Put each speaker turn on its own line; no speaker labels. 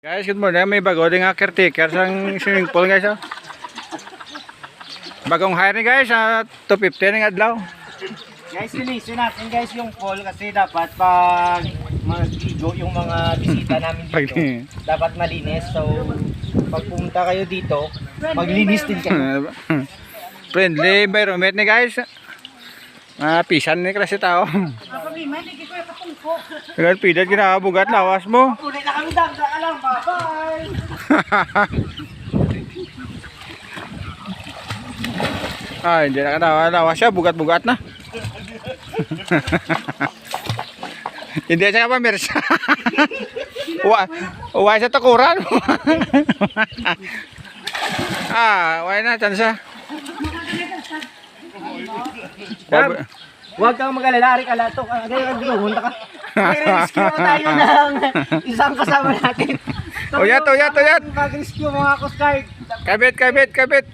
Guys, good morning. May bago din nga caretaker sa swimming pool guys. Oh. Bagong hiring guys, 250 ng adlaw.
Guys, linisin natin guys yung pool kasi dapat pag mag-ligo yung mga bisita namin dito, dapat malinis. So, pag pumunta kayo dito, maglinis din kayo.
Friendly environment ni guys. Pisan ni klase tao. Kaya pidat kinabugat lawas mo.
Ulit na kami dam, saka lang, bye-bye!
Hindi na kanawa, lawas siya, bugat-bugat na. Hindi siya pa mersa. Uwa sa takuran. Uwa na, tansa.
Huwag kang mag-alala, Ari Kalato. Hunta ka. May-rescue tayo ng isang kasama natin.
Uyat.
Mag-rescue mga Coast Guard.
Kabit.